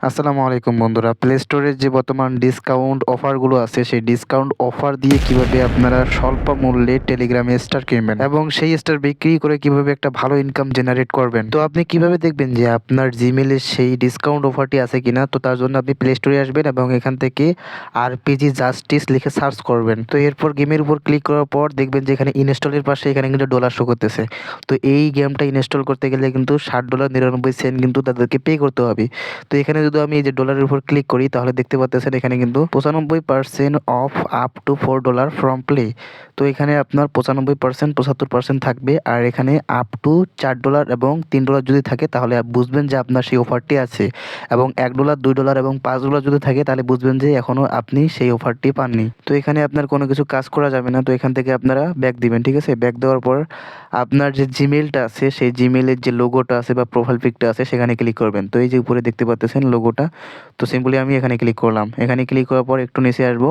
আসসালামু আলাইকুম বন্ধুরা, প্লে স্টোরের যে বর্তমান ডিসকাউন্ট অফারগুলো আছে সেই ডিসকাউন্ট অফার দিয়ে কিভাবে আপনারা স্বল্প মূল্যে টেলিগ্রামে স্টার কিনবেন এবং সেই স্টার বিক্রি করে কিভাবে একটা ভালো ইনকাম জেনারেট করবেন। তো আপনি কিভাবে দেখবেন যে আপনার জিমেলে সেই ডিসকাউন্ট অফারটি আছে কিনা? তো তার জন্য আপনি প্লে স্টোরে আসবেন এবং এখান থেকে আরপিজি জাস্টিস লিখে সার্চ করবেন। তো এরপর গেমের উপর ক্লিক করার পর দেখবেন যে এখানে ইনস্টলের পাশে এখানে কিন্তু ডলার শো করতেছে। তো এই গেমটা ইনস্টল করতে গেলে কিন্তু $60.99 কিন্তু তাদেরকে পে করতে হবে। তো এখানে যদি আমি এই যে ডলারের উপর ক্লিক করি তাহলে দেখতে পাচ্ছেন এখানে কিন্তু 95% of up to $4 from play. তো এখানে আপনার 95% 75% থাকবে, আর এখানে আপ টু $4 এবং $3 যদি থাকে তাহলে বুঝবেন যে আপনার সেই অফারটি আছে, এবং $1 $2 এবং $5 যদি থাকে তাহলে বুঝবেন যে এখনও আপনি সেই অফারটি পাননি। তো এখানে আপনার কোনো কিছু কাজ করা যাবে না। তো এখান থেকে আপনারা ব্যাক দিবেন, ঠিক আছে? ব্যাক দেওয়ার পর আপনার যে জিমেলটা আছে সেই জিমেলের যে লোগোটা আছে বা প্রোফাইল পিকটা আছে সেখানে ক্লিক করবেন। তো এই যে উপরে দেখতে পাচ্ছেন লোগোটা, তো সিম্পলি আমি এখানে ক্লিক করলাম। এখানে ক্লিক করার পর একটু নিচে আসবো।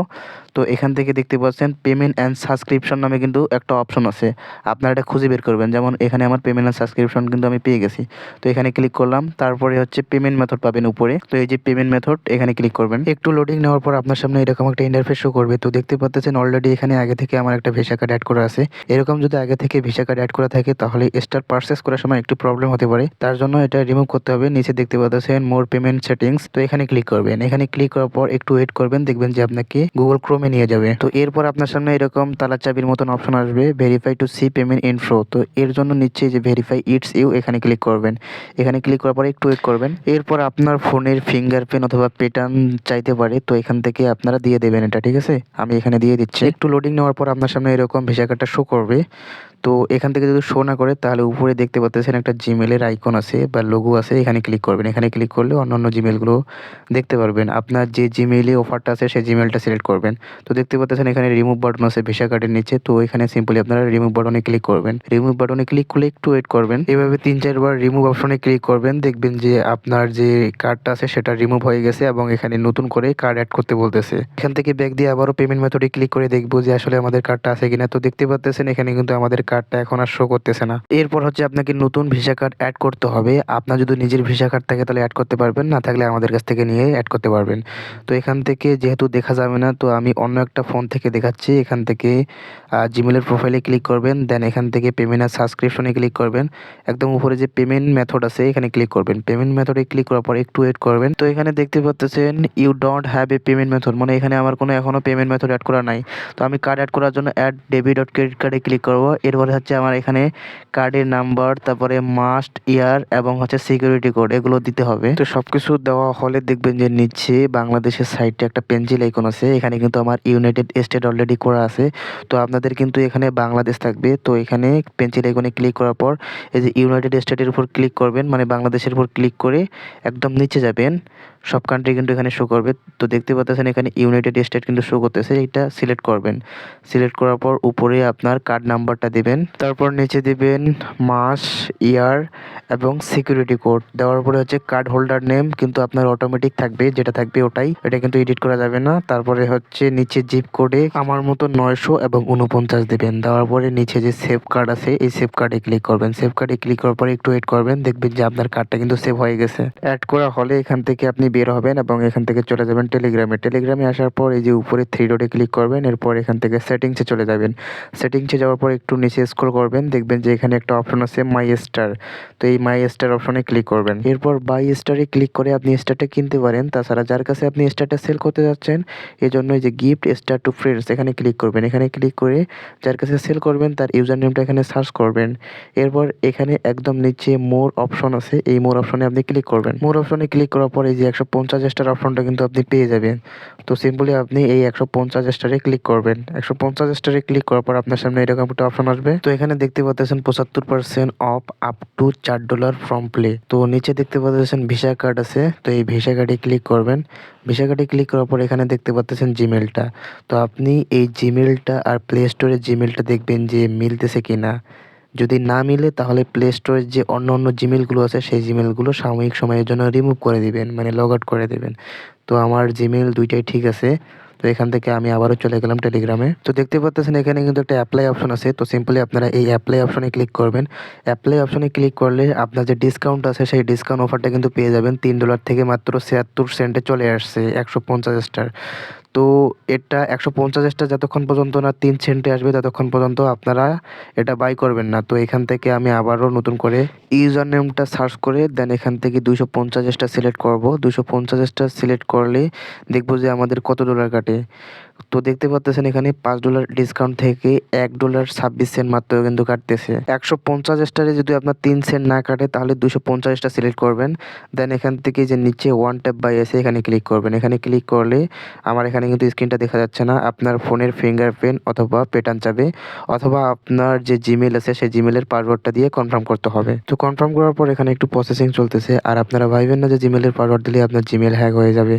তো এখান থেকে দেখতে পাচ্ছেন পেমেন্ট অ্যান্ড সাবস্ক্রিপশন নামে কিন্তু একটা অপশন আছে। আপনারা এটা খুঁজে বের করবেন। যেমন এখানে আমার পেমেন্ট অ্যান্ড সাবস্ক্রিপশন কিন্তু আমি পেয়ে গেছি। তো এখানে ক্লিক করলাম, তারপরে হচ্ছে পেমেন্ট মেথড পাবেন উপরে। তো এই যে পেমেন্ট মেথড এখানে ক্লিক করবেন। একটু লোডিং নেওয়ার পর আপনার সামনে এরকম একটা ইন্টারফেস শো করবে। তো দেখতে পাচ্ছেন অলরেডি এখানে আগে থেকে আমার একটা ভিসা কার্ড অ্যাড করা আছে। এরকম যদি আগে থেকে ভিসা কার্ড অ্যাড করা থাকে তাহলে স্টার পারচেস করার সময় একটু প্রবলেম হতে পারে। তার জন্য এটা রিমুভ করতে হবে। নিচে দেখতে পাচ্ছেন মোর পেমেন্ট সেটিংস, তো এখানে ক্লিক করবেন। এখানে ক্লিক করার পর একটু ওয়েট করবেন, দেখবেন যে আপনাকে গুগল ক্রোমে নিয়ে যাবে। তো এরপর আপনার সামনে এরকম তালা চাবির মতন অপশন আসবে, verify to see payment info. তো এর জন্য নিচে যে ভেরিফাই ইটস ইউ এখানে ক্লিক করবেন। এখানে ক্লিক করার পর একটু ওয়েট করবেন। এরপর আপনার ফোনের ফিঙ্গারপ্রিন্ট অথবা প্যাটার্ন চাইতে পারে, তো এখান থেকে আপনারা দিয়ে দেবেন এটা, ঠিক আছে? আমি এখানে দিয়ে দিচ্ছি। একটু লোডিং নেওয়ার পর আপনার সামনে এরকম ভিসা কার্ডটা শো করবে। তো এখান থেকে যদি শো না করে তাহলে উপরে দেখতে পাচ্ছেন একটা জিমেলের আইকন আছে বা লোগো আছে, এখানে ক্লিক করবেন। এখানে ক্লিক করলে অন্যান্য জিমেলগুলো দেখতে পারবেন। আপনার যে জিমেইলে অফারটা আছে সেই জিমেলটা সিলেক্ট করবেন। তো দেখতে পাচ্ছেন এখানে রিমুভ বাটন আছে ভিসা কার্ডের নিচে, তো এখানে সিম্পলি আপনারা রিমুভ বাটনে ক্লিক করবেন। রিমুভ বাটনে ক্লিক করলে একটু ওয়েট করবেন। এভাবে 3-4 বার রিমুভ অপশনে ক্লিক করবেন, দেখবেন যে আপনার যে কার্ডটা আছে সেটা রিমুভ হয়ে গেছে এবং এখানে নতুন করে কার্ড অ্যাড করতে বলতেছে। এখান থেকে ব্যাক দিয়ে আবারও পেমেন্ট মেথডে ক্লিক করে দেখবো যে আসলে আমাদের কার্ডটা আছে কিনা। তো দেখতে পাচ্ছেন এখানে কিন্তু আমাদের কার্ডটা এখন আর শো করতেছে না। এরপর হচ্ছে আপনাকে নতুন ভিসা কার্ড অ্যাড করতে হবে। আপনার যদি নিজের ভিসা কার্ড থাকে তাহলে অ্যাড করতে পারবেন, না থাকলে আমাদের কাছ থেকে নিয়ে অ্যাড করতে পারবেন। তো এখান থেকে যেহেতু দেখা যাবে না, তো আমি অন্য একটা ফোন থেকে দেখাচ্ছি। এখান থেকে জিমেলের প্রোফাইলে ক্লিক করবেন, দেন এখান থেকে পেমেন্ট আর সাবস্ক্রিপশনে ক্লিক করবেন। একদম উপরে যে পেমেন্ট মেথড আছে এখানে ক্লিক করবেন। পেমেন্ট মেথডে ক্লিক করার পর একটু ওয়েট করবেন। তো এখানে দেখতে পাচ্ছেন you don't have a payment method, মানে এখানে আমার কোনো এখনো পেমেন্ট মেথড অ্যাড করা নাই। তো আমি কার্ড অ্যাড করার জন্য অ্যাড ডেবিট অর ক্রেডিট কার্ডে ক্লিক করবো। এরপরে হচ্ছে আমার এখানে কার্ডের নাম্বার, তারপরে মাস্ট ইয়ার এবং হচ্ছে সিকিউরিটি কোড এগুলো দিতে হবে। তো সবকিছু দেওয়া হলে দেখবেন যে নিচে বাংলাদেশের সাইডে একটা পেন্সিল আইকন আছে। এখানে কিন্তু আমার ইউনাইটেড স্টেট অলরেডি করা আছে। তো আপনাদের কিন্তু এখানে বাংলাদেশ থাকবে। তো এখানে পেন্সিল আইকনে ক্লিক করার পর এই যে ইউনাইটেড স্টেটের উপর ক্লিক করবেন, মানে বাংলাদেশের উপর ক্লিক করে একদম নিচে যাবেন। সব কান্ট্রি কিন্তু এখানে শো করবে। তো দেখতে পাচ্ছেন এখানে ইউনাইটেড স্টেট কিন্তু শো করতেছে, এটা সিলেক্ট করবেন। সিলেক্ট করার পর উপরে আপনার কার্ড নাম্বারটা দিবেন, তারপর নিচে দিবেন মাস, ইয়ার এবং সিকিউরিটি কোড। দেওয়ার পরে হচ্ছে কার্ড হোল্ডার নেম কিন্তু আপনার অটোমেটিক থাকবে, যেটা থাকবে ওটাই, এটা কিন্তু এডিট করা যাবে না। তারপরে হচ্ছে নিচে জিপ কোডে আমার মতো 900 এবং 49 দিবেন। দেওয়ার পরে নিচে যে সেভ কার্ড আছে এই সেভ কার্ডে ক্লিক করবেন। সেভ কার্ডে ক্লিক করার পরে একটু ওয়েট করবেন, দেখবেন যে আপনার কার্ডটা কিন্তু সেভ হয়ে গেছে। অ্যাড করা হলে এখান থেকে আপনি বের হবেন এবং এখান থেকে চলে যাবেন টেলিগ্রামে। টেলিগ্রামে আসার পর এই যে উপরে 3 ডটে ক্লিক করবেন। এরপর এখান থেকে সেটিংসে চলে যাবেন। সেটিংসে যাওয়ার পর একটু নিচে স্ক্রল করবেন, দেখবেন যে এখানে একটা অপশন আছে মাই স্টার। তো এই মাই স্টার অপশনে ক্লিক করবেন। এরপর বাই স্টারে ক্লিক করে আপনি স্টারটা কিনতে পারেন। তাছাড়া যার কাছে আপনি স্টারটা সেল করতে যাচ্ছেন এই জন্য এই যে গিফট স্টার টু ফ্রেন্ডস এখানে ক্লিক করবেন। এখানে ক্লিক করে যার কাছে সেল করবেন তার ইউজার নেমটা এখানে সার্চ করবেন। এরপর এখানে একদম নিচে মোর অপশন আছে, এই মোর অপশনে আপনি ক্লিক করবেন। মোর অপশনে ক্লিক করার পর এই যে 150 স্টার অপশনটা কিন্তু আপনি পেয়ে যাবেন। তো সিম্পলি আপনি এই 150 স্টারে ক্লিক করবেন। 150 স্টারে ক্লিক করার পর আপনার সামনে এরকম একটা অপশন আসবে। তো এখানে দেখতে পাচ্ছেন 75% of up to $4 from play. তো নিচে দেখতে পাচ্ছেন ভিসা কার্ড আছে, তো এই ভিসা কার্ডে ক্লিক করবেন। ভিসা কার্ডে ক্লিক করার পর এখানে দেখতে পাচ্ছেন জিমেলটা। তো আপনি এই জিমেলটা আর প্লে স্টোরের জিমেলটা দেখবেন যে মিলতেছে কিনা। যদি না মিলে তাহলে প্লে স্টোরের যে অন্য অন্য জিমেলগুলো আছে সেই জিমেলগুলো সাময়িক সময়ের জন্য রিমুভ করে দিবেন, মানে লগ আউট করে দেবেন। তো আমার জিমেল দুইটাই ঠিক আছে। তো এখান থেকে আমি আবারও চলে গেলাম টেলিগ্রামে। তো দেখতে পাচ্ছেন এখানে কিন্তু একটা অ্যাপ্লাই অপশন আছে। তো সিম্পলি আপনারা এই অ্যাপ্লাই অপশনে ক্লিক করবেন। অ্যাপ্লাই অপশনে ক্লিক করলে আপনার যে ডিসকাউন্ট আছে সেই ডিসকাউন্ট অফারটা কিন্তু পেয়ে যাবেন। $3 থেকে মাত্র ৭৬ সেন্টে চলে আসছে ১৫০ স্টার। তো এটা ১৫০ স্টার যতক্ষণ পর্যন্ত না ৩ সেন্টে আসবে ততক্ষণ পর্যন্ত আপনারা এটা বাই করবেন না। তো এখান থেকে আমি আবারও নতুন করে ইউজার নেমটা সার্চ করে দেন এখান থেকে ২৫০ স্টার সিলেক্ট করব। ২৫০ স্টার সিলেক্ট করলে দেখব যে আমাদের কত ডলার কাটে। তো দেখতে পাচ্ছেন এখানে $৫ ডিসকাউন্ট থেকে $১.২৬ মাত্র কিন্তু কাটতেছে। ১৫০ স্টারে যদি আপনার ৩ সেন্ট না কাটে তাহলে ২৫০ স্টার সিলেক্ট করবেন। দেন এখান থেকে যে নিচে ওয়ান ট্যাপ বাই আছে এখানে ক্লিক করবেন। এখানে ক্লিক করলে আমার এখানে কিন্তু স্ক্রিনটা দেখা যাচ্ছে না। আপনার ফোনের ফিঙ্গারপ্রিন্ট অথবা প্যাটার্ন চাবে অথবা আপনার যে জিমেল আছে সেই জিমেলের পাসওয়ার্ডটা দিয়ে কনফার্ম করতে হবে। তো কনফার্ম করার পর এখানে একটু প্রসেসিং চলতেছে। আর আপনারা ভাববেন না যে জিমেলের পাসওয়ার্ড দিলে আপনার জিমেল হ্যাক হয়ে যাবে।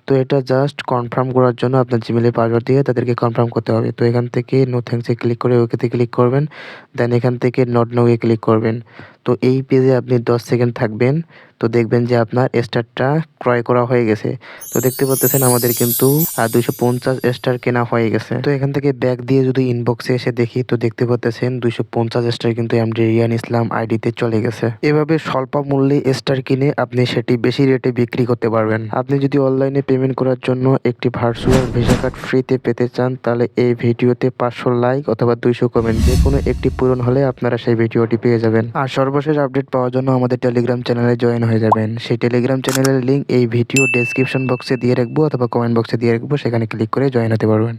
তো এটা জাস্ট কনফার্ম করার জন্য আপনার জিমেলের পাসওয়ার্ড দিয়ে তাদেরকে কনফার্ম করতে হবে। তো এখান থেকে নো থ্যাঙ্কস এ ক্লিক করে ওকেতে ক্লিক করবেন। দেন এখান থেকে নট নাও এ ক্লিক করবেন। তো এই পেজে আপনি ১০ সেকেন্ড থাকবেন। তো দেখবেন যে আপনার স্টারটা ক্রয় করা হয়ে গেছে। তো দেখতে পাচ্ছেন আমাদের কিন্তু ২৫০ স্টার কেনা হয়ে গেছে। তো এখান থেকে ব্যাক দিয়ে যদি ইনবক্সে এসে দেখি তো দেখতে পাচ্ছেন ২৫০ স্টার কিন্তু এমডি রিয়ান ইসলাম আইডিতে চলে গেছে। এভাবে স্বল্প মূল্যে স্টার কিনে আপনি সেটি বেশি রেটে বিক্রি করতে পারবেন। আপনি যদি অনলাইনে পেমেন্ট করার জন্য একটি ভার্চুয়াল ভিসা কার্ড ফ্রিতে পেতে চান তাহলে এই ভিডিওতে ৫০০ লাইক অথবা ২০০ কমেন্ট যে কোনো একটি পূরণ হলে আপনারা সেই ভিডিওটি পেয়ে যাবেন। আর সর্বশেষ আপডেট পাওয়ার জন্য আমাদের টেলিগ্রাম চ্যানেলে জয়েন হয়ে যাবেন। সেই টেলিগ্রাম চ্যানেলের লিঙ্ক এই ভিডিও ডেসক্রিপশন বক্সে দিয়ে রাখবো অথবা কমেন্ট বক্সে দিয়ে রাখবো, সেখানে ক্লিক করে জয়েন হতে পারবেন।